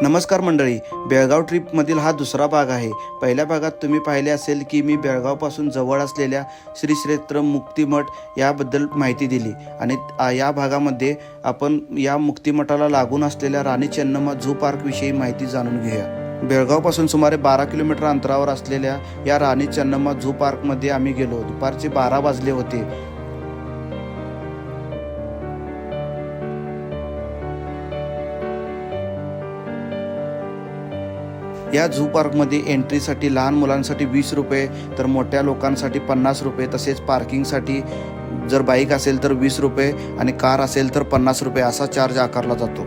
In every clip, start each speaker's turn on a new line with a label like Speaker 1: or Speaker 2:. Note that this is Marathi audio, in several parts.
Speaker 1: नमस्कार मंडळी, बेळगाव ट्रिपमधील हा दुसरा भाग आहे. पहिल्या भागात तुम्ही पाहिले असेल की मी बेळगावपासून जवळ असलेल्या श्री क्षेत्र मुक्तिमठ याबद्दल माहिती दिली आणि या भागामध्ये आपण या मुक्तिमठाला लागून असलेल्या राणी चेन्नम्मा झू पार्कविषयी माहिती जाणून घेऊया. बेळगावपासून सुमारे 12 किलोमीटर अंतरावर असलेल्या या राणी चेन्नम्मा झू पार्कमध्ये आम्ही गेलो. दुपारचे 12 वाजले होते. या झू पार्कमध्ये एंट्रीसाठी लहान मुलांसाठी 20 रुपये, तर मोठ्या लोकांसाठी 50 रुपये, तसेच पार्किंगसाठी जर बाईक असेल तर 20 रुपये आणि कार असेल तर 50 रुपये असा चार्ज आकारला जातो.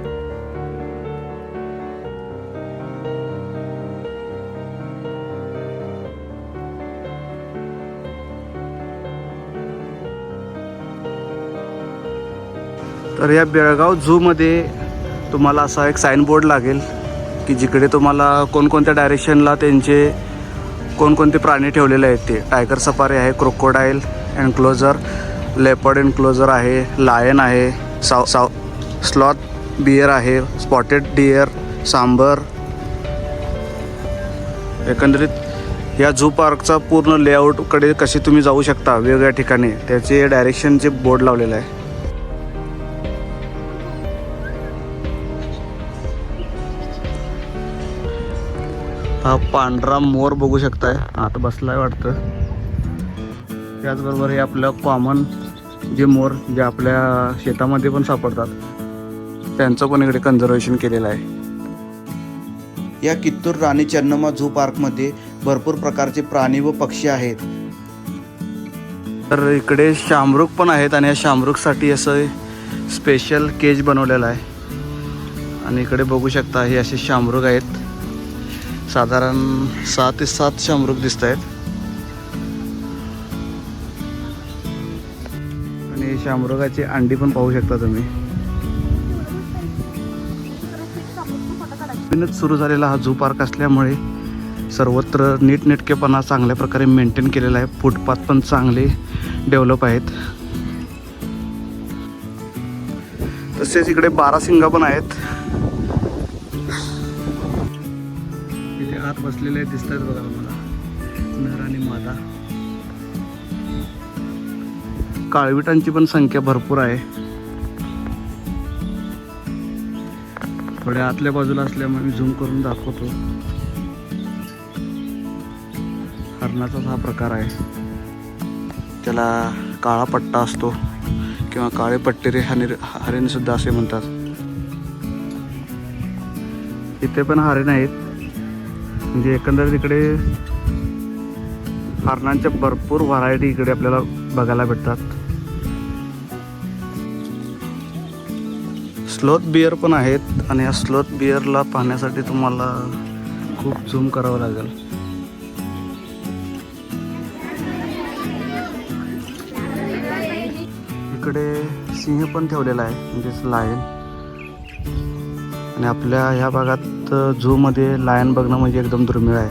Speaker 1: तर या बेळगाव झूमध्ये तुम्हाला असा एक साईनबोर्ड लागेल की जिकडे तुम्हाला कोणकोणत्या डायरेक्शनला त्यांचे कोणकोणते प्राणी ठेवलेले आहेत. ते टायगर सफारी आहे, क्रोकोडाईल एन्क्लोजर, लेपर्ड एन्क्लोजर आहे, लायन आहे, स्लॉथ बियर आहे, स्पॉटेड डिअर, सांबर. एकंदरीत या झू पार्कचा पूर्ण लेआउटकडे कसे तुम्ही जाऊ शकता वेगवेगळ्या ठिकाणी त्याचे डायरेक्शनचे बोर्ड लावलेले आहे. हा पांढरा मोर बघू शकताय, आत बसलाय वाटतं. त्याचबरोबर हे आपलं कॉमन जे मोर जे आपल्या शेतामध्ये पण सापडतात त्यांचं पण इकडे कन्झर्वेशन केलेलं आहे. या कित्तूर राणी चेन्नम्मा झू पार्कमध्ये भरपूर प्रकारचे प्राणी व पक्षी आहेत. तर इकडे शामरुख पण आहेत आणि या शामरुखसाठी असं स्पेशल केज बनवलेलं आहे. आणि इकडे बघू शकता हे असे शामरुख आहेत. साधारण 6 ते 7 शामरुख दिसत आहेत. आणि शामरुखाची अंडी पण पाहू शकता तुम्ही. नवीनच सुरू झालेला हा झू पार्क असल्यामुळे सर्वत्र नीटनेटकेपणा चांगल्या प्रकारे मेंटेन केलेला आहे. फुटपाथ पण चांगले डेव्हलप आहेत. तसेच इकडे बारासिंगा पण आहेत. आत बसलेले दिसतात बघा मला, नर आणि मादा. काळविटांची पण संख्या भरपूर आहे. थोड्या आतल्या बाजूला असल्यामुळे मी झूम करून दाखवतो. हरणाचाच हा प्रकार आहे. त्याला काळा पट्टा असतो किंवा काळे पट्टेरे हरिण सुद्धा असे म्हणतात. इथे पण हरिण आहेत. म्हणजे एकंदरीत इकडे हरणांच्या भरपूर व्हरायटी इकडे आपल्याला बघायला भेटतात. स्लोथ बियर पण आहेत आणि या स्लोथ बियरला पाहण्यासाठी तुम्हाला खूप झूम करावं लागेल. इकडे सिंह पण ठेवलेला आहे, म्हणजेच लायन. आणि आपल्या ह्या भागात झू मध्ये लायन बघणं म्हणजे एकदम दुर्मिळ आहे.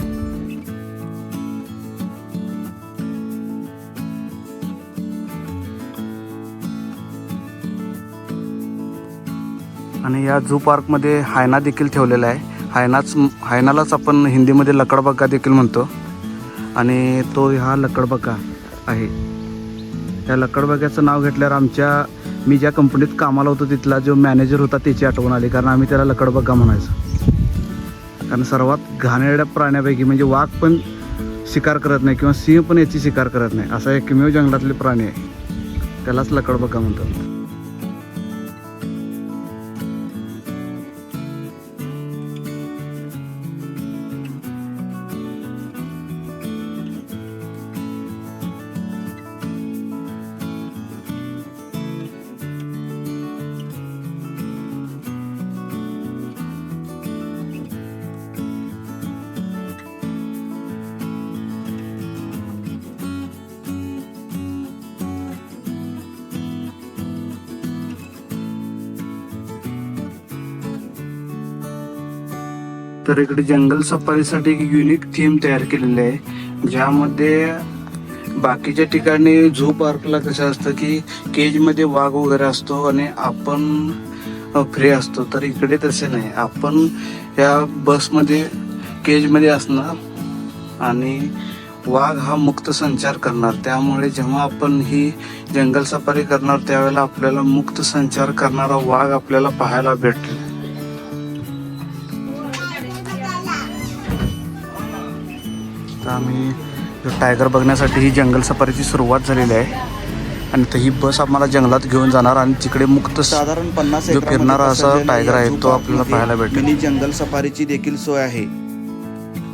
Speaker 1: आणि या झू पार्कमध्ये हायना देखील ठेवलेला आहे. हायनालाच आपण हिंदीमध्ये लकडबग्गा देखील म्हणतो. आणि तो हा लकडबग्गा आहे. त्या लकडबग्याचं नाव घेतल्यावर मी ज्या कंपनीत कामाला होतो तिथला जो मॅनेजर होता त्याची आठवण आली, कारण आम्ही त्याला लकडबग्गा म्हणायचो. कारण सर्वात घाणेरड्या प्राण्यापैकी म्हणजे वाघ पण शिकार करत नाही किंवा सिंह पण याची शिकार करत नाही असा एकमेव जंगलातले प्राणी आहे, त्यालाच लकडबग्गा म्हणतात. तर इकडे जंगल सफारीसाठी एक युनिक थीम तयार केलेली आहे, ज्यामध्ये बाकीच्या ठिकाणी झू पार्कला कसं असतं की केजमध्ये वाघ वगैरे असतो आणि आपण फ्री असतो, तर इकडे तसे नाही. आपण या बसमध्ये केजमध्ये असणार आणि वाघ हा मुक्त संचार करणार. त्यामुळे जेव्हा आपण ही जंगल सफारी करणार त्यावेळेला आपल्याला मुक्त संचार करणारा वाघ आपल्याला पाहायला भेटेल. तर आम्ही टायगर बघण्यासाठी ही जंगल सफारीची सुरुवात झालेली आहे आणि ही बस आम्हाला जंगलात घेऊन जाणार आणि तिकडे मुक्त
Speaker 2: साधारण 50
Speaker 1: जो फिरणारा असा टायगर आहे तो आपल्याला पाहायला भेटेल.
Speaker 2: मिनी जंगल सफारीची देखील सोय आहे.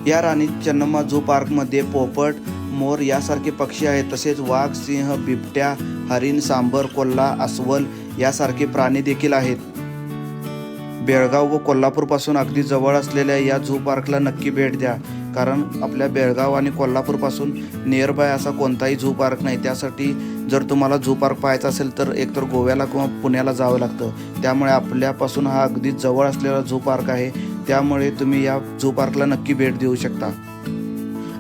Speaker 2: या राणी चन्नम्मा झू पार्कमध्ये पोपट, मोर यासारखे पक्षी आहेत. तसेच वाघ, सिंह, बिबट्या, हरिण, सांबर, कोल्हा, अस्वल यासारखे प्राणी देखील आहेत. बेळगाव व कोल्हापूरपासून अगदी जवळ असलेल्या या झू पार्कला नक्की भेट द्या, कारण आपल्या बेळगाव आणि कोल्हापूरपासून नियर बाय असा कोणताही झू पार्क नाही. त्यासाठी जर तुम्हाला झू पार्क पाहायचा असेल तर एकतर गोव्याला किंवा पुण्याला जावं लागतं. त्यामुळे आपल्यापासून हा अगदी जवळ असलेला झू पार्क आहे. त्यामुळे तुम्ही या झू पार्कला नक्की भेट देऊ शकता.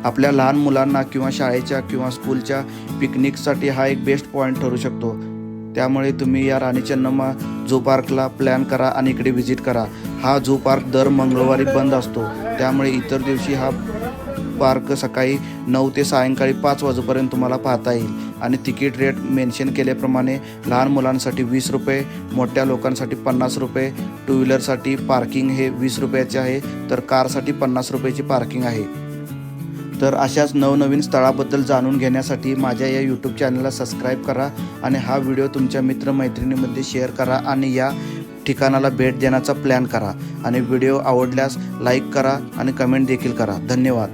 Speaker 2: आपल्या लहान मुलांना किंवा शाळेच्या किंवा स्कूलच्या पिकनिकसाठी हा एक बेस्ट पॉईंट ठरू शकतो. त्यामुळे तुम्ही या राणी चन्नम्मा झू पार्कला प्लॅन करा आणि इकडे व्हिजिट करा. हा झू पार्क दर मंगळवारी बंद असतो. त्यामुळे इतर दिवशी हा पार्क सकाळी 9 ते सायंकाळी 5 वाजेपर्यंत तुम्हाला पाहता येईल. आणि तिकीट रेट मेन्शन केल्याप्रमाणे लहान मुलांसाठी 20 रुपये, मोठ्या लोकांसाठी 50 रुपये, टू व्हीलरसाठी पार्किंग हे 20 रुपयाचे आहे, तर कारसाठी 50 रुपयाची पार्किंग आहे. तर अशाच नवनवीन स्थळाबद्दल जाणून घेण्यासाठी माझ्या या यूट्यूब चॅनलला सबस्क्राईब करा आणि हा व्हिडिओ तुमच्या मित्रमैत्रिणींमध्ये शेअर करा आणि या ठिकाणाला भेट देण्याचा प्लॅन करा. आणि व्हिडिओ आवडल्यास लाईक करा आणि कमेंट देखील करा. धन्यवाद.